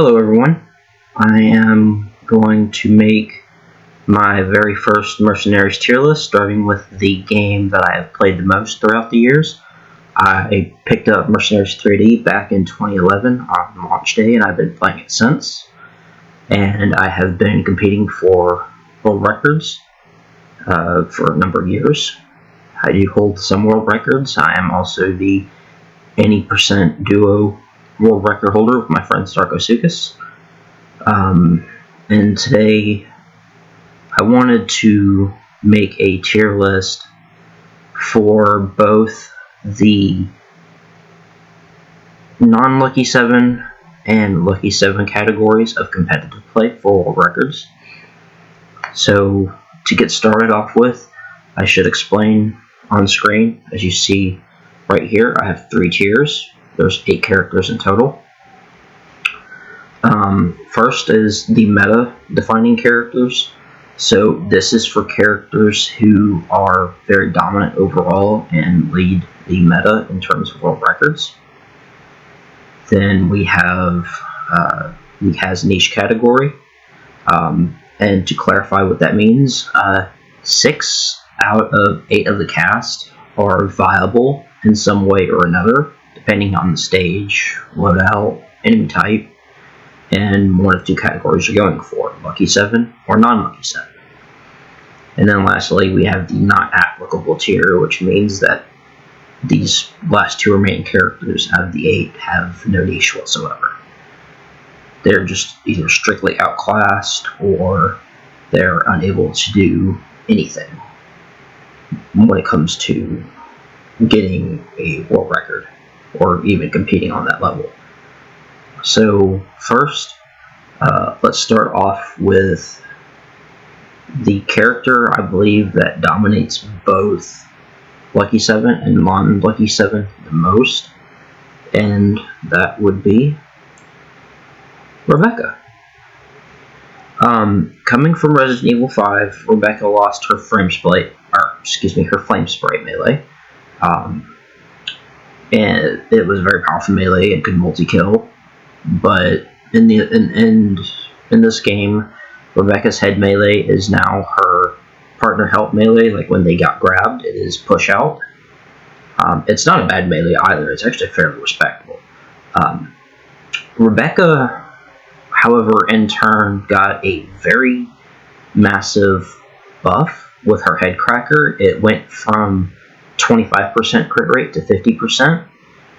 Hello everyone, I am going to make my very first Mercenaries tier list, starting with the game that I have played the most throughout the years. I picked up Mercenaries 3D back in 2011 on launch day, and I've been playing it since. And I have been competing for world records for a number of years. I do hold some world records. I am also the 80% duo world record holder with my friend Sarkosuchus. And today I wanted to make a tier list for both the non-Lucky 7 and Lucky 7 categories of competitive play for world records. So to get started off with, I should explain on screen. As you see right here, I have 3 tiers. There's 8 characters in total. First is the meta defining characters. So this is for characters who are very dominant overall and lead the meta in terms of world records. Then we have has niche category, and to clarify what that means, 6 out of 8 of the cast are viable in some way or another, depending on the stage, loadout, enemy type, and one of 2 categories you're going for, Lucky 7 or non-Lucky 7. And then lastly, we have the not applicable tier, which means that these last 2 remaining characters out of the 8 have no niche whatsoever. They're just either strictly outclassed or they're unable to do anything when it comes to getting a world record or even competing on that level. So first, let's start off with the character I believe that dominates both Lucky 7 and non-Lucky 7 the most, and that would be Rebecca. Coming from Resident Evil 5, Rebecca lost her flame spray melee, and it was a very powerful melee and could multi-kill. But in this game, Rebecca's head melee is now her partner help melee. Like when they got grabbed, it is push out. It's not a bad melee either. It's actually fairly respectable. Rebecca, however, in turn got a very massive buff with her head cracker. It went from 25% crit rate to 50%.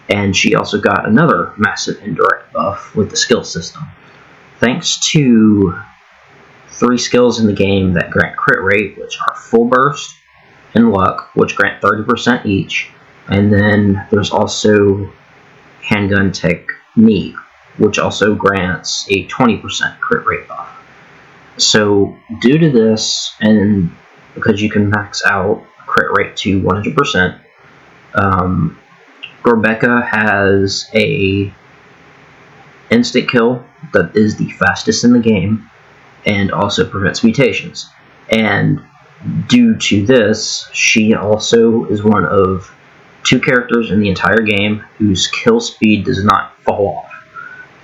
And she also got another massive indirect buff with the skill system. Thanks to 3 skills in the game that grant crit rate, which are Full Burst and Luck, which grant 30% each. And then there's also Handgun Technique, which also grants a 20% crit rate buff. So due to this, and because you can max out crit rate to 100%, Rebecca has a instant kill that is the fastest in the game and also prevents mutations. And due to this, she also is one of 2 characters in the entire game whose kill speed does not fall off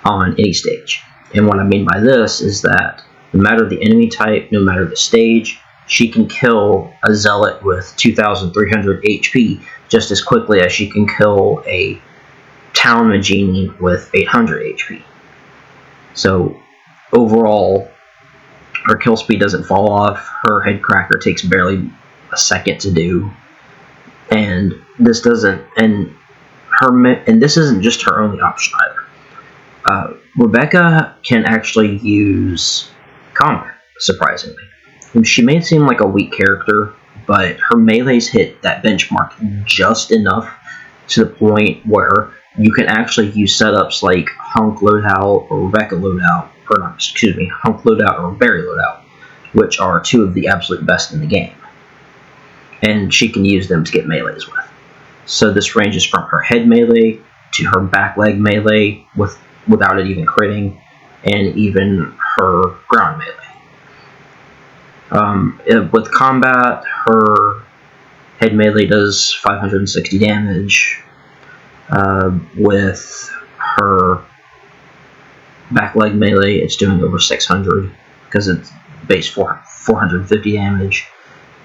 on any stage. And what I mean by this is that no matter the enemy type, no matter the stage, she can kill a zealot with 2,300 HP just as quickly as she can kill a town Magini with 800 HP. So overall, her kill speed doesn't fall off. Her head cracker takes barely a second to do, and this doesn't. And this isn't just her only option either. Rebecca can actually use combat, surprisingly. She may seem like a weak character, but her melees hit that benchmark just enough to the point where you can actually use setups like Hunk loadout or Rebecca loadout, Hunk loadout or Berry loadout, which are 2 of the absolute best in the game. And she can use them to get melees with. So this ranges from her head melee to her back leg melee without it even critting, and even her ground melee. With combat, her head melee does 560 damage. With her back leg melee, it's doing over 600 because it's base 450 damage.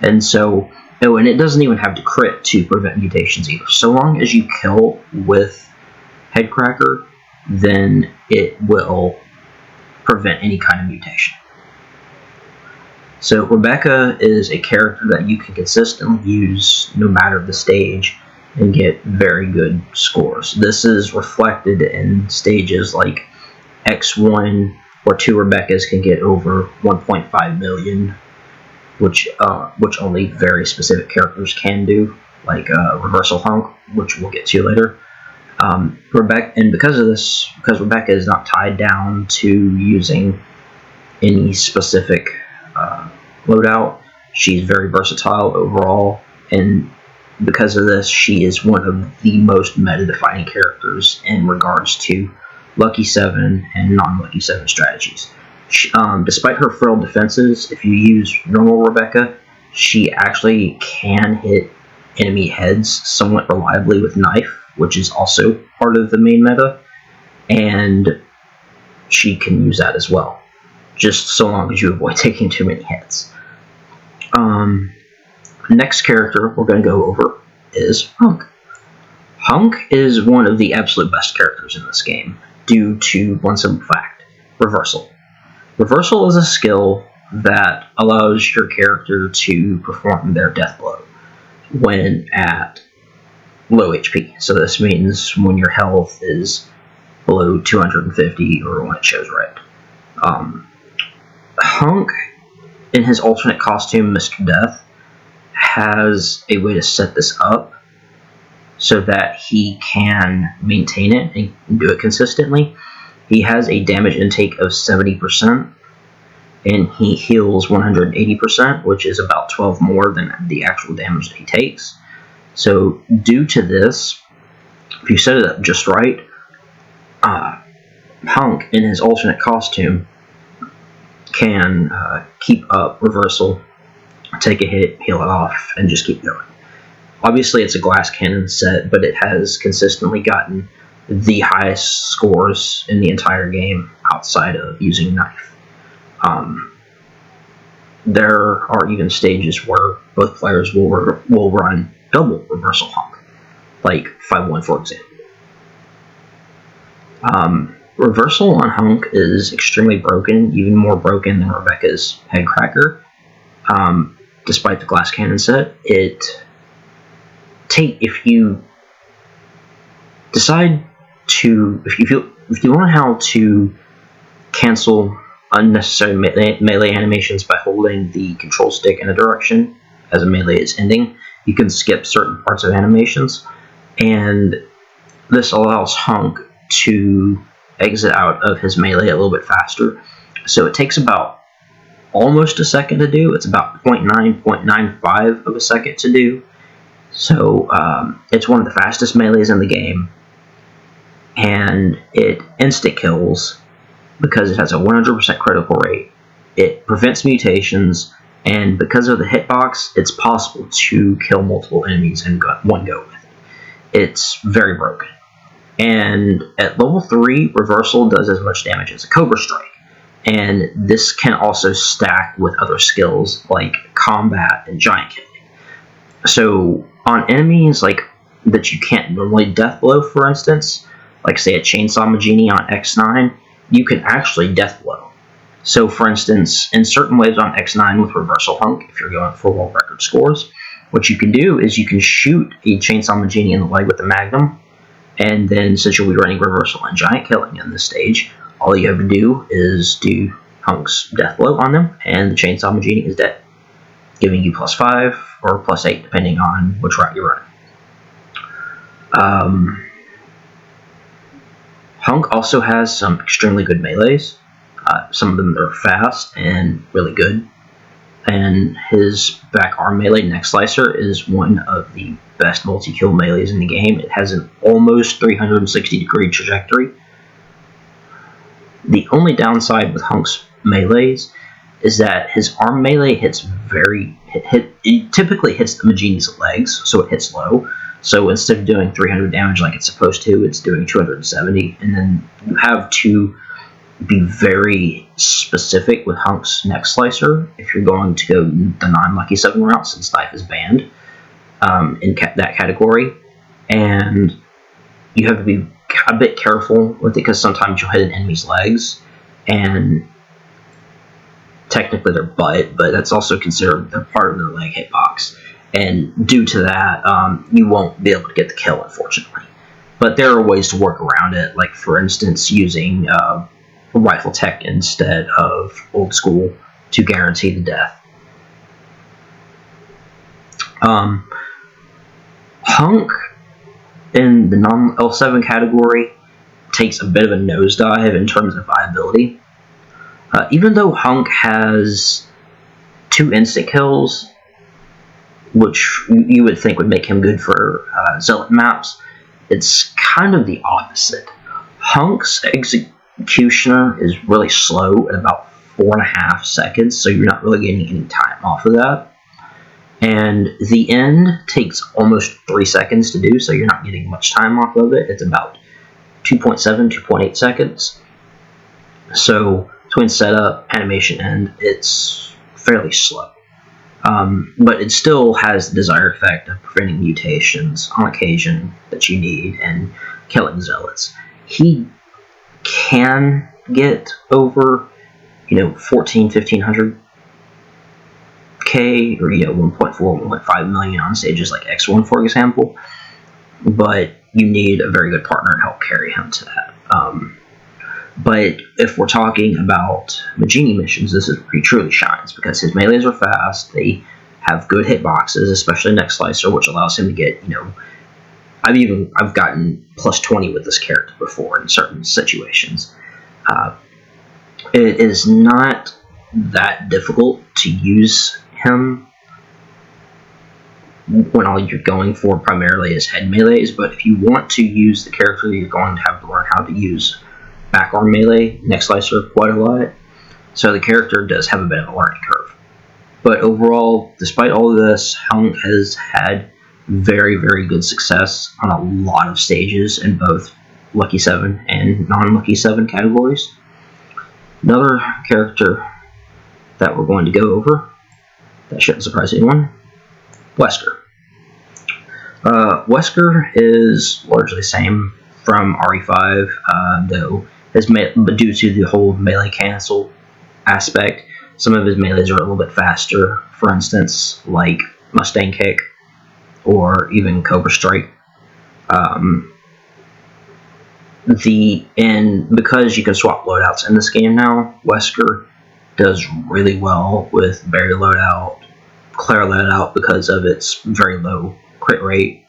And so, oh, and it doesn't even have to crit to prevent mutations either. So long as you kill with Headcracker, then it will prevent any kind of mutation. So Rebecca is a character that you can consistently use no matter the stage and get very good scores. This is reflected in stages like X1, where 2 Rebeccas can get over 1.5 million, which only very specific characters can do, like Reversal Hunk, which we'll get to later. Rebecca, and because of this, because Rebecca is not tied down to using any specific loadout, she's very versatile overall, and because of this, she is one of the most meta-defining characters in regards to Lucky 7 and non-Lucky 7 strategies. Despite her frail defenses, if you use normal Rebecca, she actually can hit enemy heads somewhat reliably with knife, which is also part of the main meta, and she can use that as well, just so long as you avoid taking too many hits. Next character we're going to go over is Hunk. Hunk is one of the absolute best characters in this game due to one simple fact: reversal. Reversal is a skill that allows your character to perform their death blow when at low HP. So this means when your health is below 250 or when it shows red. Hunk, in his alternate costume, Mr. Death, has a way to set this up so that he can maintain it and do it consistently. He has a damage intake of 70%, and he heals 180%, which is about 12 more than the actual damage that he takes. So due to this, if you set it up just right, Hunk, in his alternate costume, can keep up reversal, take a hit, heal it off, and just keep going. Obviously, it's a glass cannon set, but it has consistently gotten the highest scores in the entire game outside of using knife. There are even stages where both players will run double reversal Hunk, like 5-1 for example. Reversal on Hunk is extremely broken, even more broken than Rebecca's Headcracker. Despite the glass cannon set, if you decide to, if you learn how to cancel unnecessary melee animations by holding the control stick in a direction as a melee is ending, you can skip certain parts of animations, and this allows Hunk to exit out of his melee a little bit faster. So it takes about almost a second to do. It's about 0.9, 0.95 of a second to do. So it's one of the fastest melees in the game, and it instant kills because it has a 100% critical rate. It prevents mutations, and because of the hitbox, it's possible to kill multiple enemies in one go with it. It's very broken. And at level 3, Reversal does as much damage as a Cobra Strike. And this can also stack with other skills like Combat and Giant Killing. So on enemies like that you can't normally death blow, for instance, like say a Chainsaw Magini on X9, you can actually death blow. So for instance, in certain waves on X9 with Reversal Hunk, if you're going for world record scores, what you can do is you can shoot a Chainsaw Magini in the leg with a Magnum, and then since you'll be running Reversal and Giant Killing in this stage, all you have to do is do Hunk's death blow on them, and the Chainsaw Magini is dead, giving you +5 or +8 depending on which route you're running. Hunk also has some extremely good melees. Some of them are fast and really good. And his back arm melee, Neck Slicer, is one of the best multi-kill melees in the game. It has an almost 360-degree trajectory. The only downside with Hunk's melees is that his arm melee hits it typically hits the Magini's legs, so it hits low. So instead of doing 300 damage like it's supposed to, it's doing 270, and then you have to be very specific with Hunk's neck slicer if you're going to go the non-Lucky 7 route, since knife is banned in that category. And you have to be a bit careful with it, because sometimes you'll hit an enemy's legs, and technically their butt, but that's also considered they're part of their leg hitbox. And due to that, you won't be able to get the kill, unfortunately. But there are ways to work around it, like for instance using rifle tech instead of old school to guarantee the death. Hunk in the non-L7 category takes a bit of a nosedive in terms of viability. Even though Hunk has 2 instant kills, which you would think would make him good for Zealot maps, it's kind of the opposite. Hunk's executioner is really slow at about 4.5 seconds, so you're not really getting any time off of that. And the end takes almost 3 seconds to do, so you're not getting much time off of it. It's about 2.7, 2.8 seconds. So between setup, animation, end, it's fairly slow. But it still has the desired effect of preventing mutations on occasion that you need and killing zealots. He can get over, 1500 K, or 1.4, 1.5 million on stages like X1, for example. But you need a very good partner to help carry him to that. But if we're talking about Magini missions, this is where he truly shines, because his melees are fast, they have good hitboxes, especially neck slicer, which allows him to get, I've gotten plus 20 with this character before in certain situations. It is not that difficult to use him when all you're going for primarily is head melees, but if you want to use the character, you're going to have to learn how to use back arm melee, neck slicer quite a lot, so the character does have a bit of a learning curve. But overall, despite all of this, Hunk has had very, very good success on a lot of stages in both Lucky 7 and non-Lucky 7 categories. Another character that we're going to go over, that shouldn't surprise anyone, Wesker. Wesker is largely the same from RE5, though but due to the whole melee cancel aspect, some of his melees are a little bit faster, for instance, like Mustang Kick or even Cobra Strike. Because you can swap loadouts in this game now, Wesker does really well with Barrier loadout, Clara loadout, because of its very low crit rate,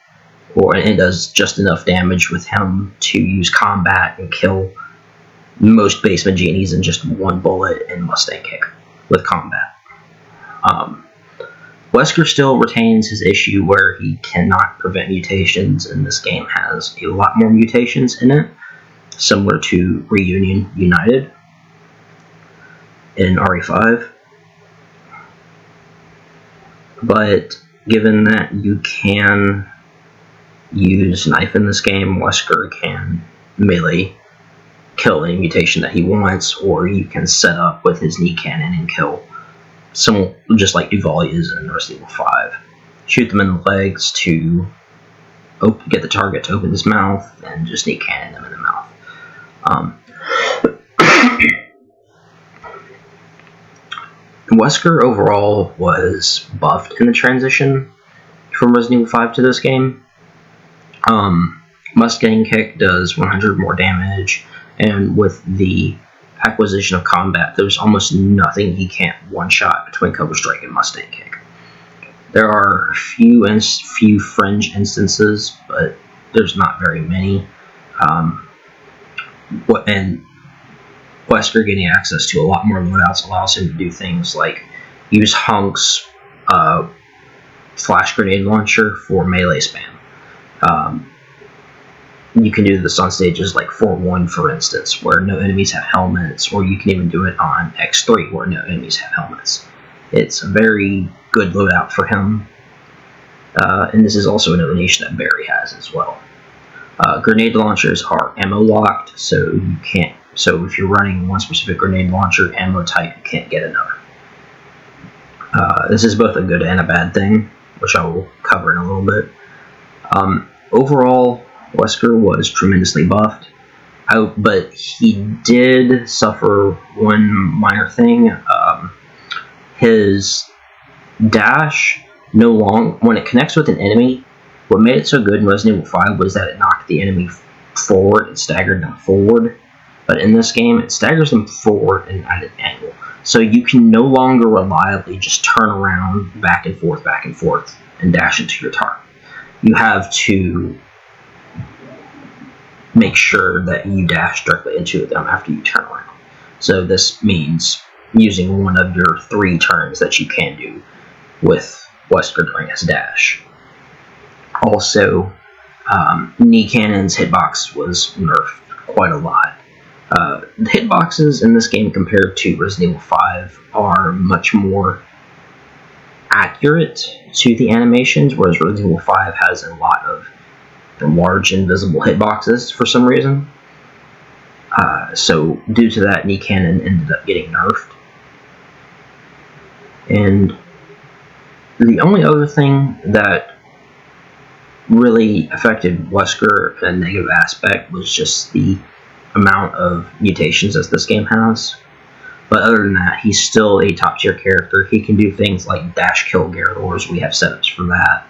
and it does just enough damage with him to use combat and kill most base Maginis in just 1 bullet in Mustang Kick with combat. Wesker still retains his issue where he cannot prevent mutations, and this game has a lot more mutations in it, similar to Reunion United in RE5. But given that you can use knife in this game, Wesker can melee kill any mutation that he wants, or you can set up with his knee cannon and kill some, just like Duvalier is in Resident Evil 5. Shoot them in the legs to get the target to open his mouth, and just knee cannon them in the mouth. Wesker overall was buffed in the transition from Resident Evil 5 to this game. Mustang Kick does 100 more damage, and with the acquisition of combat, there's almost nothing he can't one-shot between Cobra Strike and Mustang Kick. There are a few fringe instances, but there's not very many. And Wesker getting access to a lot more loadouts allows him to do things like use Hunk's flash grenade launcher for melee spam. You can do this on stages like 4-1, for instance, where no enemies have helmets, or you can even do it on X3, where no enemies have helmets. It's a very good loadout for him, and this is also another niche that Barry has as well. Grenade launchers are ammo locked, so you can't So if you're running one specific grenade launcher ammo type, you can't get another. This is both a good and a bad thing, which I will cover in a little bit. Overall, Wesker was tremendously buffed, but he did suffer one minor thing. His dash when it connects with an enemy, what made it so good in Resident Evil 5 was that it knocked the enemy forward and staggered them forward. But in this game, it staggers them forward and at an angle. So you can no longer reliably just turn around back and forth, and dash into your target. You have to make sure that you dash directly into them after you turn around. So this means using one of your 3 turns that you can do with Wesker during his dash. Also, knee cannon's hitbox was nerfed quite a lot. The hitboxes in this game compared to Resident Evil 5 are much more accurate to the animations, whereas Resident Evil 5 has a lot of large invisible hitboxes for some reason. So due to that, knee cannon ended up getting nerfed. And the only other thing that really affected Wesker in a negative aspect was just the amount of mutations as this game has. But other than that, he's still a top tier character. He can do things like dash kill Garradors. We have setups for that.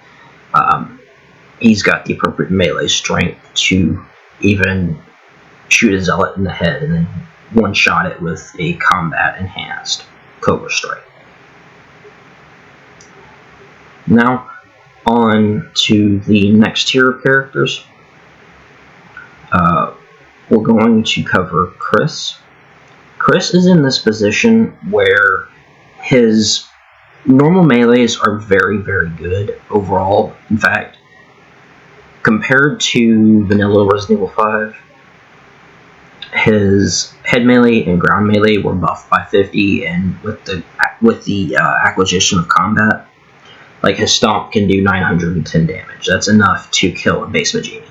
He's got the appropriate melee strength to even shoot a zealot in the head and then one-shot it with a combat enhanced Cobra Strike. Now, on to the next tier of characters. We're going to cover Chris. Chris is in this position where his normal melees are very, very good overall. In fact, compared to vanilla Resident Evil 5, his head melee and ground melee were buffed by 50, and with the acquisition of combat, like his stomp can do 910 damage. That's enough to kill a basement genie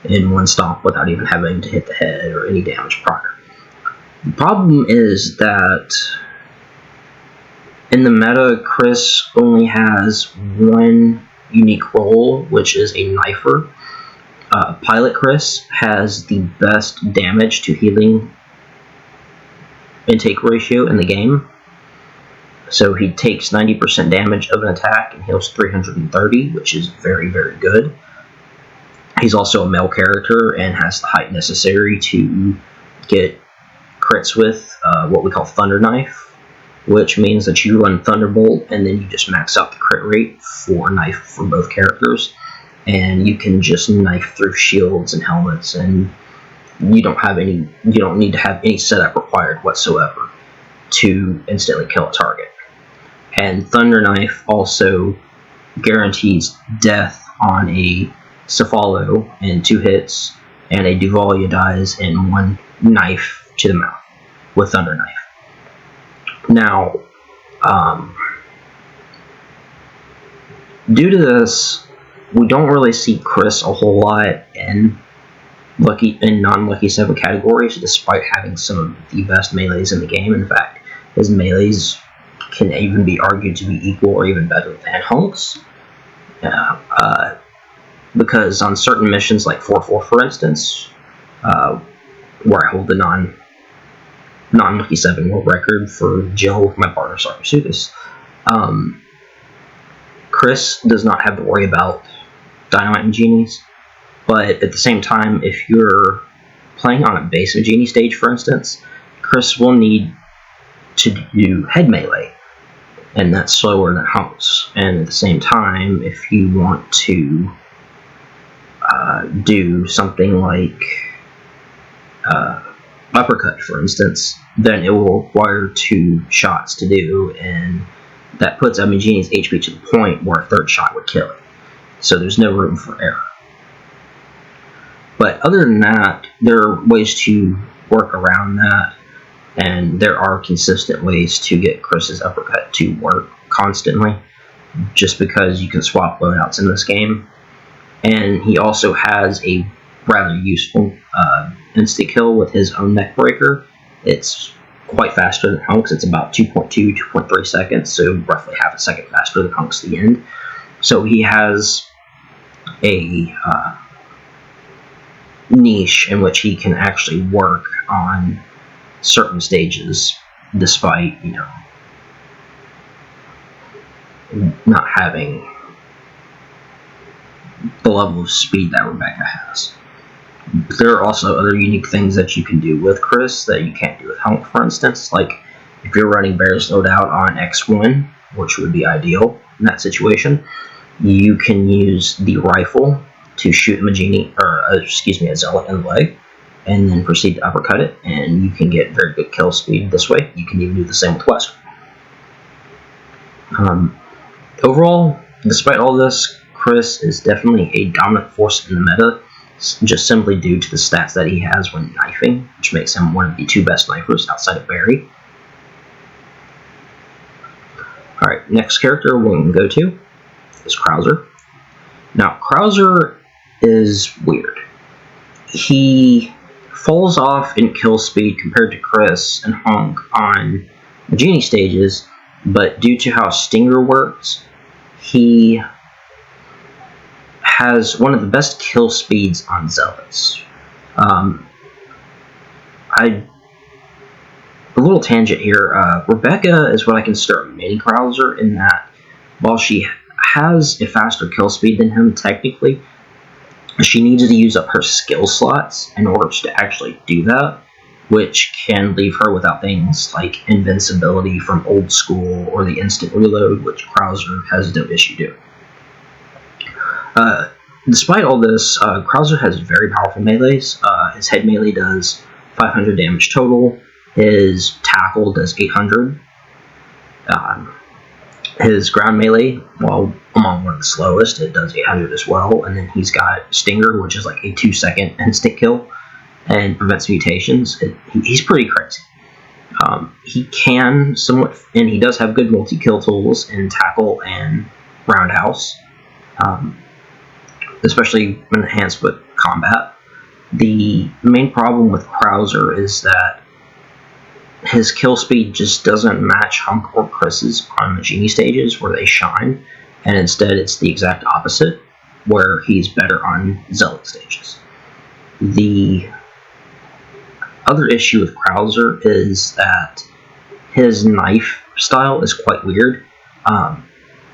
in one stomp without even having to hit the head or any damage prior. The problem is that in the meta, Chris only has one unique role, which is a knifer. Pilot Chris has the best damage to healing intake ratio in the game. So he takes 90% damage of an attack and heals 330, which is very, very good. He's also a male character and has the height necessary to get crits with what we call Thunder Knife, which means that you run Thunderbolt and then you just max out the crit rate for knife for both characters, and you can just knife through shields and helmets, and you don't need to have any setup required whatsoever to instantly kill a target. And Thunder Knife also guarantees death on a Cephalo in 2 hits, and a Duvalia dies in 1 knife to the mouth with Thunder Knife. Now, due to this, we don't really see Chris a whole lot in non-Lucky 7 categories, despite having some of the best melees in the game. In fact, his melees can even be argued to be equal or even better than Hunk's. Because on certain missions, like 4-4 for instance, where I hold the non-Lucky 7 world record for Jill with my partner Sarkosugas, Chris does not have to worry about dynamite and genies, but at the same time, if you're playing on a basement genie stage, for instance, Chris will need to do head melee, and that's slower than Hunk's. And at the same time, if you want to do something like uppercut, for instance, then it will require 2 shots to do, and that puts Geni's HP to the point where a 3rd shot would kill it. So there's no room for error. But other than that, there are ways to work around that, and there are consistent ways to get Chris's uppercut to work constantly, just because you can swap loadouts in this game. And he also has a rather useful instant kill with his own neck breaker. It's quite faster than Hunk's. It's about 2.2, 2.3 seconds, so roughly half a second faster than Hunk's the end. So he has a niche in which he can actually work on certain stages, despite, not having the level of speed that Rebecca has. There are also other unique things that you can do with Chris that you can't do with Hunk, for instance. Like, if you're running Bear's Loadout on X1, which would be ideal in that situation, you can use the rifle to shoot a zealot in the leg, and then proceed to uppercut it, and you can get very good kill speed this way. You can even do the same with Wesker. Overall, despite all this, Chris is definitely a dominant force in the meta, just simply due to the stats that he has when knifing, which makes him one of the 2 best knifers outside of Barry. Alright, next character we can go to is Krauser. Now, Krauser is weird. He falls off in kill speed compared to Chris and Hunk on the Genie stages, but due to how Stinger works, he has one of the best kill speeds on Zealots. A little tangent here. Rebecca is what I consider a mini Krauser, in that while she has a faster kill speed than him technically, she needs to use up her skill slots in order to actually do that, which can leave her without things like invincibility from old school or the instant reload, which Krauser has no issue doing. Despite all this, Krauser has very powerful melees. His head melee does 500 damage total. His tackle does 800. His ground melee, while among one of the slowest, it does 800 as well. And then he's got Stinger, which is like a 2-second instant kill and prevents mutations. He's pretty crazy. He can somewhat, and he does have good multi-kill tools in tackle and roundhouse, especially when enhanced with combat. The main problem with Krauser is that his kill speed just doesn't match Hunk or Chris's on the Genie stages where they shine, and instead it's the exact opposite, where he's better on Zealot stages. The other issue with Krauser is that his knife style is quite weird.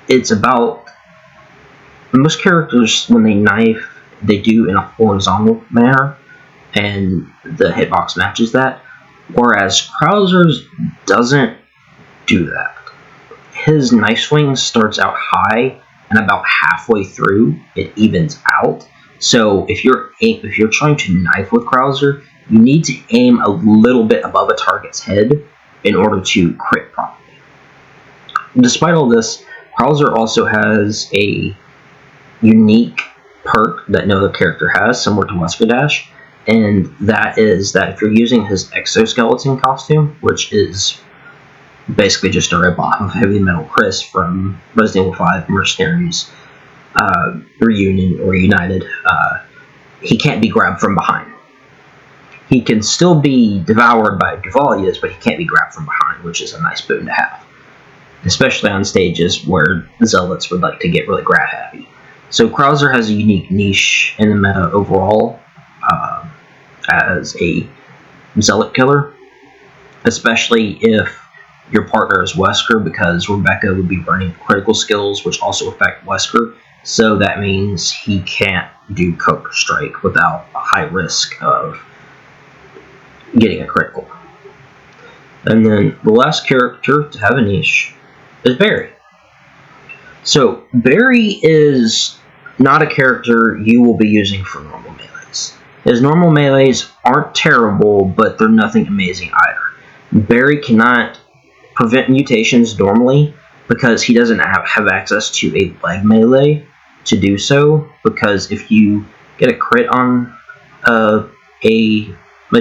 It's about, most characters, when they knife, they do in a horizontal manner, and the hitbox matches that. Whereas Krauser's doesn't do that. His knife swing starts out high, and about halfway through, it evens out. So if you're trying to knife with Krauser, you need to aim a little bit above a target's head in order to crit properly. Despite all this, Krauser also has a unique perk that no other character has, similar to Wesker Dash, and that is that if you're using his exoskeleton costume, which is basically just a ripoff of Heavy Metal Chris from Resident Evil 5 Mercenaries Reunion or United, he can't be grabbed from behind. He can still be devoured by Duvalias, but he can't be grabbed from behind, which is a nice boon to have, especially on stages where Zealots would like to get really grab happy. So Krauser has a unique niche in the meta overall, as a Zealot killer, especially if your partner is Wesker, because Rebecca would be running critical skills which also affect Wesker, so that means he can't do Cobra Strike without a high risk of getting a critical. And then the last character to have a niche is Barry. So Barry is not a character you will be using for normal melees. His normal melees aren't terrible, but they're nothing amazing either. Barry cannot prevent mutations normally because he doesn't have access to a leg melee to do so, because if you get a crit on a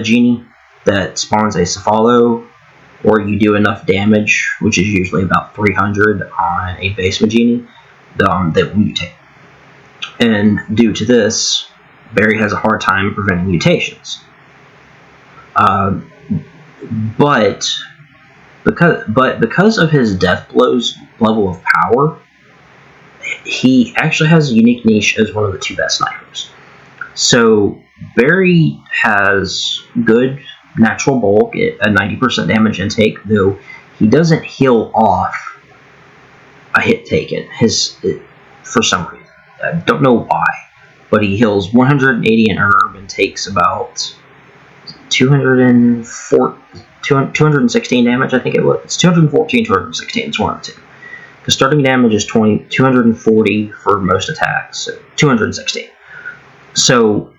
Genie that spawns a Cephalo, or you do enough damage, which is usually about 300 on a base Magini, they will mutate. And due to this, Barry has a hard time preventing mutations. But because of his death blow's level of power, he actually has a unique niche as one of the 2 best snipers. So Barry has good natural bulk, a 90% damage intake, though he doesn't heal off a hit taken for some reason. I don't know why, but he heals 180 in herb and takes about 216 damage, I think it was. It's 214, 216, it's one of the 2. The starting damage is 240 for most attacks, so 216. So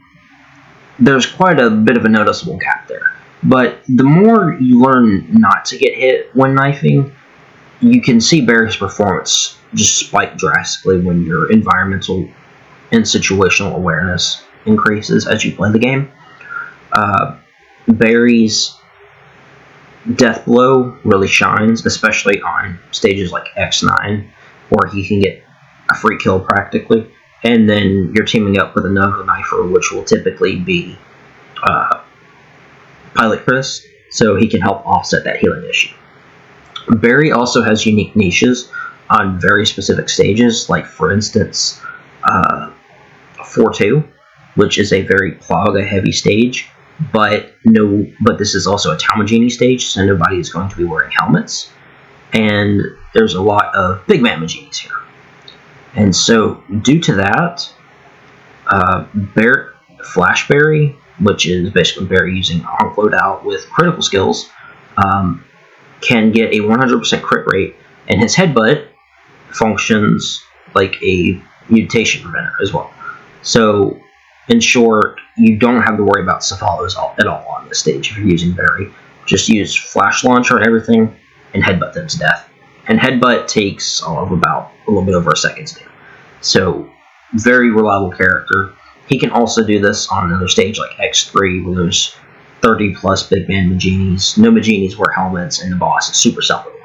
there's quite a bit of a noticeable gap there. But the more you learn not to get hit when knifing, you can see Barry's performance just spike drastically when your environmental and situational awareness increases as you play the game. Barry's death blow really shines, especially on stages like X9, where he can get a free kill practically, and then you're teaming up with another knifer, which will typically be Pilot Chris, so he can help offset that healing issue. Barry also has unique niches on very specific stages, like for instance 4-2, which is a very Plaga heavy stage, but this is also a Talmagini stage, so nobody is going to be wearing helmets, and there's a lot of big man Maginis here. And so due to that, Flash Barry, which is basically Barry using Hunk loadout with critical skills, can get a 100% crit rate, and his headbutt functions like a mutation preventer as well. So, in short, you don't have to worry about Cephalos at all on this stage if you're using Barry. Just use Flash Launcher and everything, and headbutt them to death. And headbutt takes about a little bit over a second to do. So, very reliable character. He can also do this on another stage like X3, where there's 30 plus big man Maginis. No Maginis wear helmets, and the boss is super self-aware.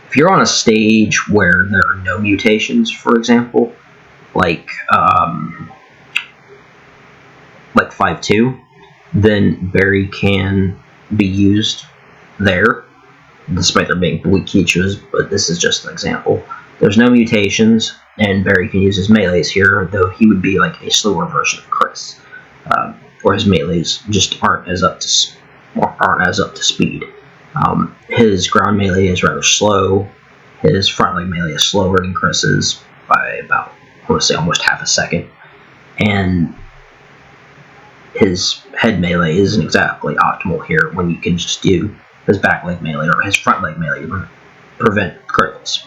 If you're on a stage where there are no mutations, for example, like 5-2, then Barry can be used there, despite there being weak Kichus, but this is just an example. There's no mutations, and Barry can use his melees here, though he would be like a slower version of Chris, or his melees just aren't as up to speed. His ground melee is rather slow. His front leg melee is slower than Chris's by about, I want to say, almost half a second, and his head melee isn't exactly optimal here when you can just do his back leg melee or his front leg melee to prevent criticals.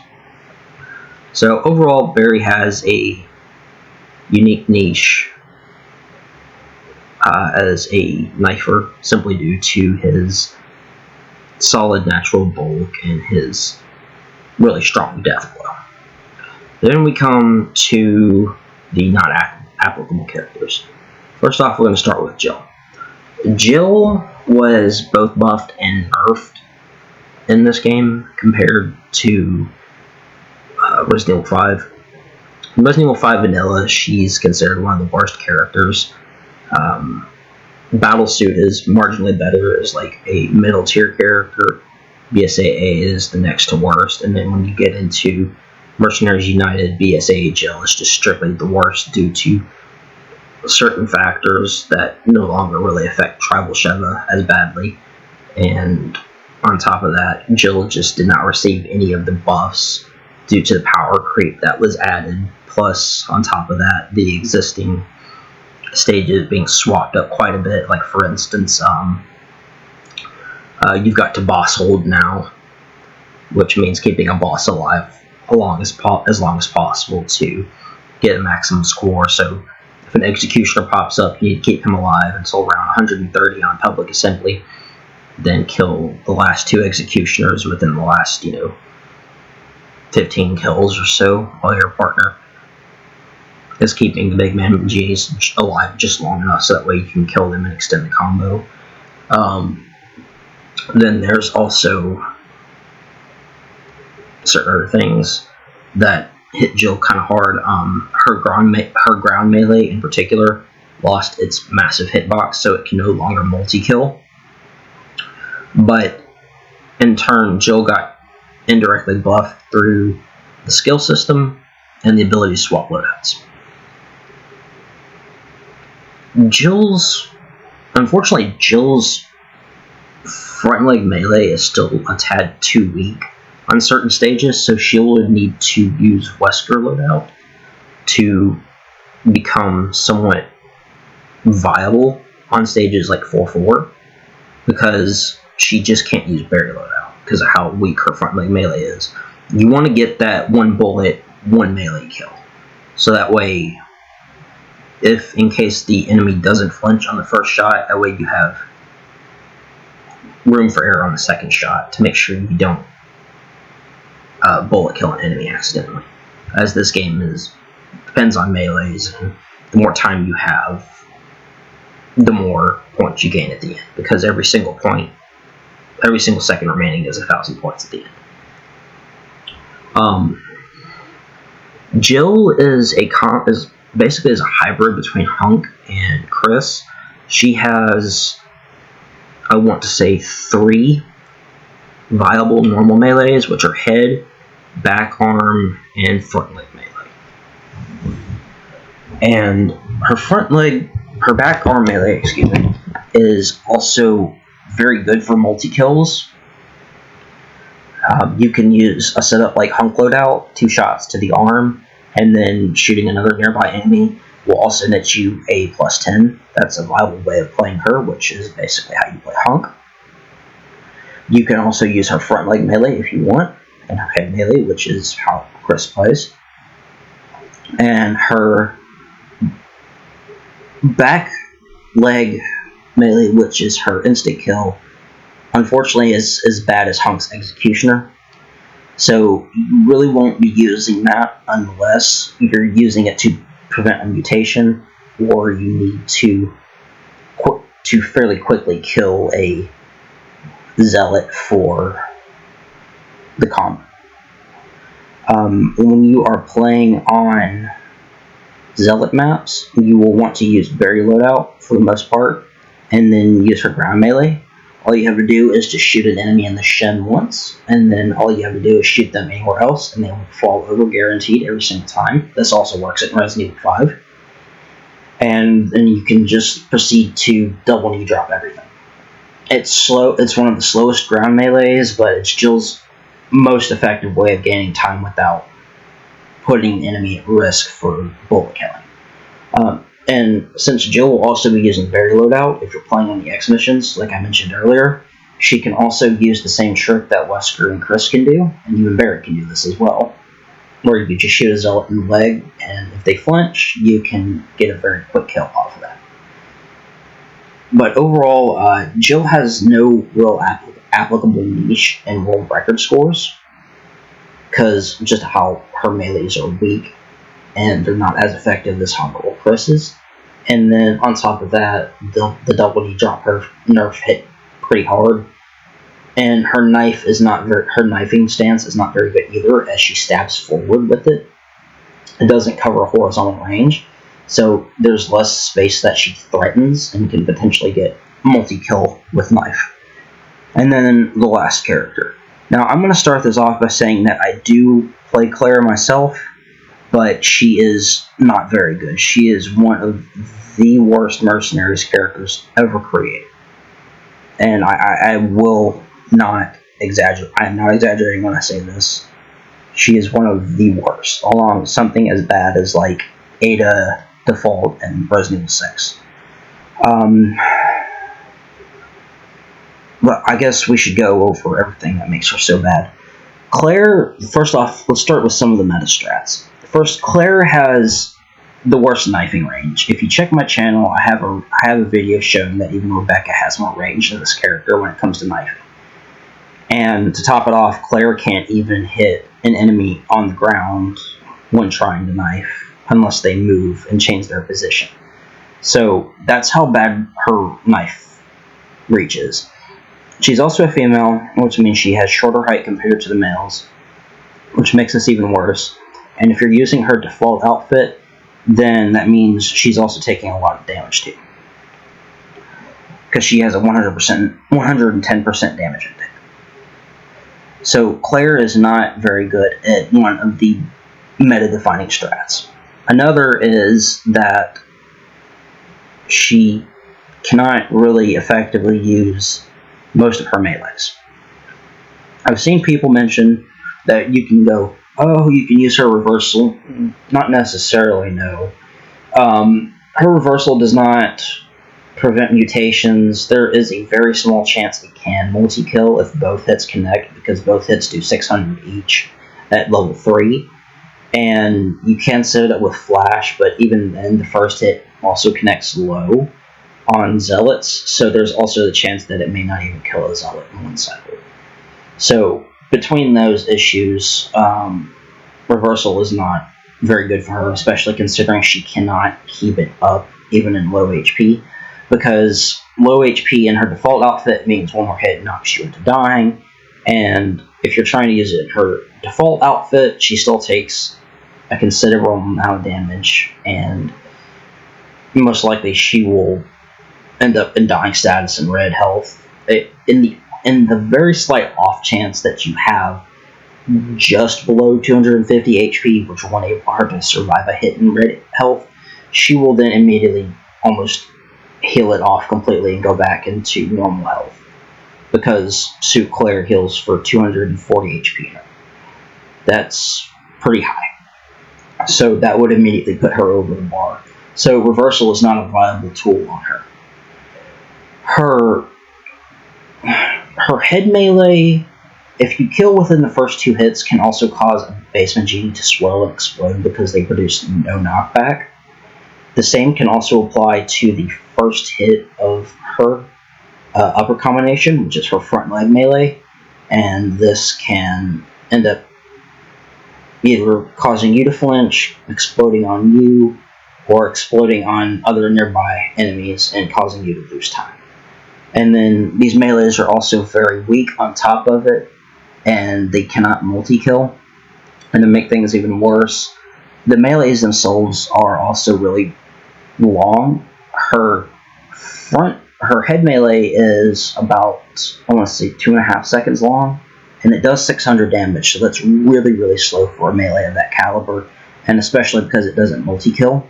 So overall, Barry has a unique niche as a knifer, simply due to his solid natural bulk and his really strong death blow. Then we come to the non-applicable characters. First off, we're going to start with Jill. Jill was both buffed and nerfed in this game compared to Resident Evil 5. In Resident Evil 5 Vanilla, she's considered one of the worst characters. Battlesuit is marginally better as like a middle tier character. BSAA is the next to worst, and then when you get into Mercenaries United, BSAA Jill is just strictly the worst due to certain factors that no longer really affect Tribal Sheva as badly. And on top of that, Jill just did not receive any of the buffs due to the power creep that was added. Plus, on top of that, the existing stages being swapped up quite a bit. Like, for instance, you've got to boss hold now, which means keeping a boss alive as long as possible to get a maximum score. So if an executioner pops up, you need to keep him alive until around 130 on public assembly, then kill the last 2 executioners within the last 15 kills or so, while your partner is keeping the big man G's alive just long enough so that way you can kill them and extend the combo. Then there's also certain other things that hit Jill kind of hard. Her ground melee in particular lost its massive hitbox, so it can no longer multi-kill. But in turn, Jill got indirectly buffed through the skill system and the ability to swap loadouts. Unfortunately, Jill's front leg melee is still a tad too weak on certain stages, so she would need to use Wesker loadout to become somewhat viable on stages like 4-4, because she just can't use Barry loadout because of how weak her front leg melee is. You want to get that one bullet, one melee kill, so that way, if in case the enemy doesn't flinch on the first shot, that way you have room for error on the second shot to make sure you don't bullet kill an enemy accidentally. As this game depends on melees, and the more time you have, the more points you gain at the end, because every single second remaining is 1,000 points at the end. Jill is basically a hybrid between Hunk and Chris. She has, I want to say, 3 viable normal melees, which are head, back arm, and front leg melee. And her back arm melee, is also very good for multi-kills. You can use a setup like Hunk loadout, 2 shots to the arm, and then shooting another nearby enemy will also net you a +10. That's a viable way of playing her, which is basically how you play Hunk. You can also use her front leg melee if you want, and her head melee, which is how Chris plays. And her back leg melee, which is her instant kill, unfortunately is as bad as Hunk's Executioner. So you really won't be using that unless you're using it to prevent a mutation, or you need to fairly quickly kill a zealot for the combo. When you are playing on zealot maps, you will want to use Barry loadout for the most part, and then use her ground melee. All you have to do is just shoot an enemy in the shin once, and then all you have to do is shoot them anywhere else, and they will fall over guaranteed every single time. This also works in Resident Evil 5. And then you can just proceed to double knee drop everything. It's slow. It's one of the slowest ground melees, but it's Jill's most effective way of gaining time without putting the enemy at risk for bullet killing. And since Jill will also be using Barry loadout if you're playing on the X missions, like I mentioned earlier, she can also use the same trick that Wesker and Chris can do, and even Barry can do this as well, where you just shoot a zealot in the leg, and if they flinch, you can get a very quick kill off of that. But overall, Jill has no real applicable niche in world record scores, because just how her melees are weak, and they're not as effective as Hunk or Chris is. And then on top of that, the double knee drop nerf hit pretty hard, and her knifing stance is not very good either, as she stabs forward with it. It doesn't cover a horizontal range, so there's less space that she threatens and can potentially get multi-kill with knife. And then the last character. Now I'm going to start this off by saying that I do play Claire myself, but she is not very good. She is one of the worst Mercenaries characters ever created. And I will not exaggerate. I am not exaggerating when I say this. She is one of the worst, along with something as bad as like Ada Default and Resident Evil 6. But I guess we should go over everything that makes her so bad. Claire, first off, let's start with some of the meta strats. First, Claire has the worst knifing range. If you check my channel, I have a video showing that even Rebecca has more range than this character when it comes to knifing. And to top it off, Claire can't even hit an enemy on the ground when trying to knife, unless they move and change their position. So that's how bad her knife reach is. She's also a female, which means she has shorter height compared to the males, which makes this even worse. And if you're using her default outfit, then that means she's also taking a lot of damage too. Because she has a 110% damage index. So Claire is not very good at one of the meta-defining strats. Another is that she cannot really effectively use most of her melees. I've seen people mention that you can go, oh, you can use her reversal. Not necessarily, no. Her reversal does not prevent mutations. There is a very small chance it can multi-kill if both hits connect, because both hits do 600 each at level 3. And you can set it up with flash, but even then, the first hit also connects low on zealots, so there's also the chance that it may not even kill a zealot in one cycle. So between those issues, reversal is not very good for her, especially considering she cannot keep it up even in low HP, because low HP in her default outfit means one more hit knocks you into dying, and if you're trying to use it in her default outfit, she still takes a considerable amount of damage, and most likely she will end up in dying status and red health. In the very slight off chance that you have just below 250 HP, which will enable her to survive a hit in red health, she will then immediately almost heal it off completely and go back into normal health, because Suit Claire heals for 240 HP. That's pretty high. So that would immediately put her over the bar. So reversal is not a viable tool on her. Her head melee, if you kill within the first 2 hits, can also cause a basement genie to swirl and explode because they produce no knockback. The same can also apply to the first hit of her upper combination, which is her front leg melee, and this can end up either causing you to flinch, exploding on you, or exploding on other nearby enemies and causing you to lose time. And then these melees are also very weak on top of it, and they cannot multi-kill. And to make things even worse, the melees themselves are also really long. Her head melee is about, I want to say, 2.5 seconds long, and it does 600 damage, so that's really, really slow for a melee of that caliber, and especially because it doesn't multi-kill.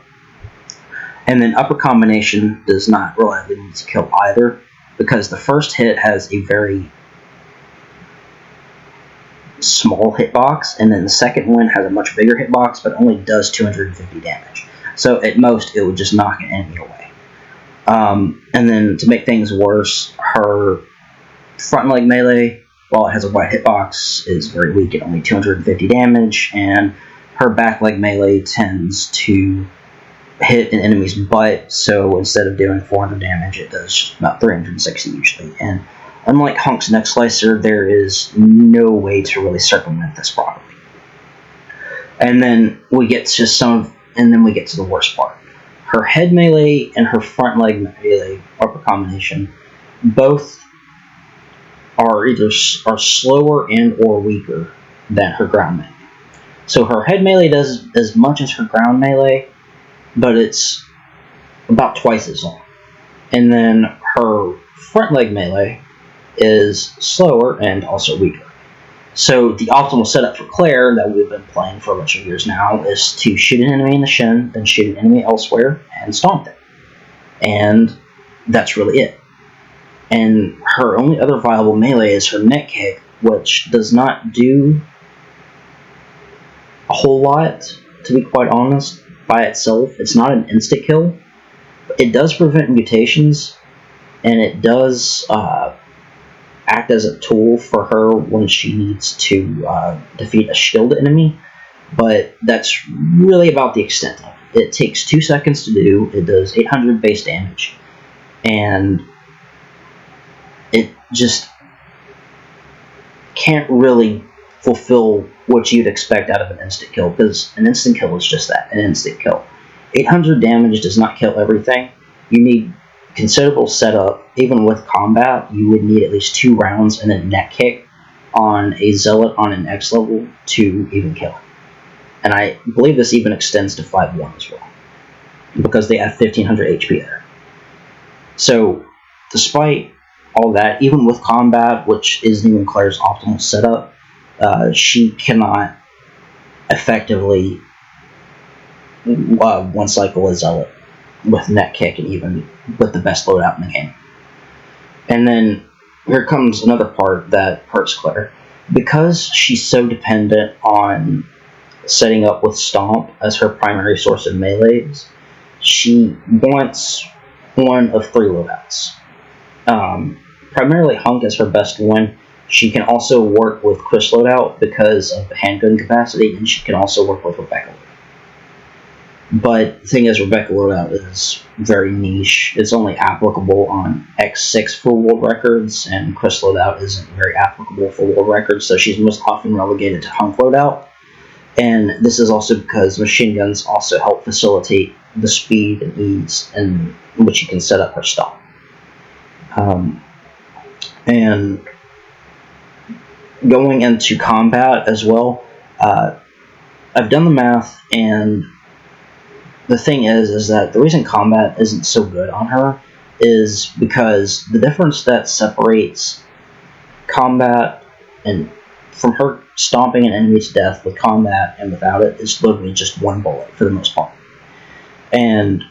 And then upper combination does not reliably multi-kill either, because the first hit has a very small hitbox, and then the second one has a much bigger hitbox, but only does 250 damage. So at most, it would just knock an enemy away. And then to make things worse, her front leg melee, while it has a wide hitbox, is very weak at only 250 damage, and her back leg melee tends to hit an enemy's butt, so instead of doing 400 damage, it does about 360 usually. And unlike Hunk's Neck Slicer, there is no way to really circumvent this properly. And then we get to the worst part. Her head melee and her front leg melee upper combination both are slower and or weaker than her ground melee. So her head melee does as much as her ground melee, but it's about twice as long. And then her front leg melee is slower and also weaker. So the optimal setup for Claire that we've been playing for a bunch of years now is to shoot an enemy in the shin, then shoot an enemy elsewhere, and stomp them. And that's really it. And her only other viable melee is her neck kick, which does not do a whole lot, to be quite honest, by itself. It's not an insta-kill. It does prevent mutations, and it does act as a tool for her when she needs to defeat a shield enemy, but that's really about the extent of it. It takes 2 seconds to do, it does 800 base damage, and it just can't really fulfill what you'd expect out of an instant kill, because an instant kill is just that, an instant kill. 800 damage does not kill everything. You need considerable setup. Even with combat, you would need at least 2 rounds and a neck kick on a zealot on an X level to even kill. and I believe this even extends to 5-1 as well, because they have 1500 HP there. So, despite all that, even with combat, which isn't even Claire's optimal setup, she cannot effectively one cycle a Zealot with net kick, and even with the best loadout in the game. And then here comes another part that hurts Claire. Because she's so dependent on setting up with Stomp as her primary source of melees, she wants one of 3 loadouts. Primarily Hunk is her best one. She can also work with Chris loadout because of handgun capacity, and she can also work with Rebecca. But the thing is, Rebecca loadout is very niche. It's only applicable on X6 for world records, and Chris loadout isn't very applicable for world records, so she's most often relegated to Hunk loadout. And this is also because machine guns also help facilitate the speed and ease in which you can set up her Stomp. And going into combat as well, I've done the math, and the thing is that the reason combat isn't so good on her is because the difference that separates combat and from her stomping an enemy to death with combat and without it is literally just 1 bullet for the most part. And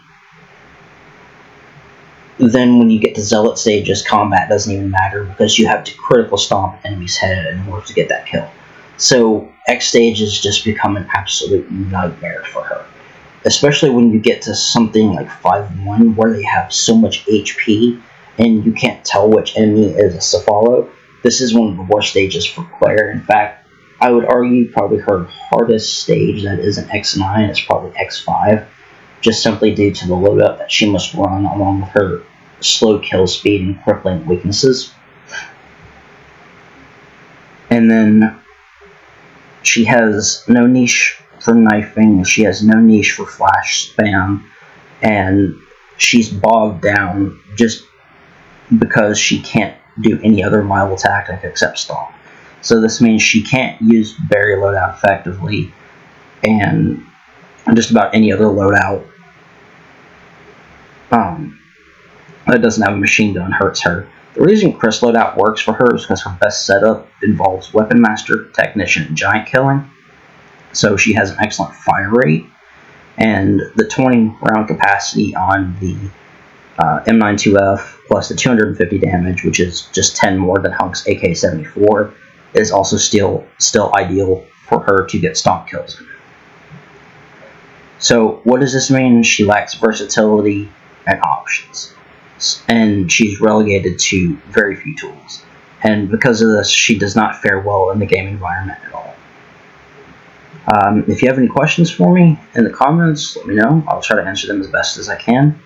then when you get to Zealot stages, combat doesn't even matter because you have to critical stomp an enemy's head in order to get that kill. So X stages just become an absolute nightmare for her. Especially when you get to something like 5-1 where they have so much HP and you can't tell which enemy is a Cephalo. This is one of the worst stages for Claire. In fact, I would argue probably her hardest stage that isn't X9 is probably X5, just simply due to the loadout that she must run along with her slow kill speed and crippling weaknesses. And then she has no niche for knifing, she has no niche for flash spam, and she's bogged down just because she can't do any other viable tactic except Stomp. So this means she can't use Barrier loadout effectively, and just about any other loadout that doesn't have a machine gun hurts her. The reason Chris loadout works for her is because her best setup involves Weapon Master, Technician, and Giant killing. So she has an excellent fire rate, and the 20 round capacity on the M92F plus the 250 damage, which is just 10 more than Hunk's AK-74, is also still ideal for her to get Stomp kills in. So what does this mean? She lacks versatility and options, and she's relegated to very few tools. And because of this, she does not fare well in the game environment at all. If you have any questions for me in the comments, let me know. I'll try to answer them as best as I can.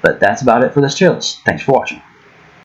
But that's about it for this tier list. Thanks for watching.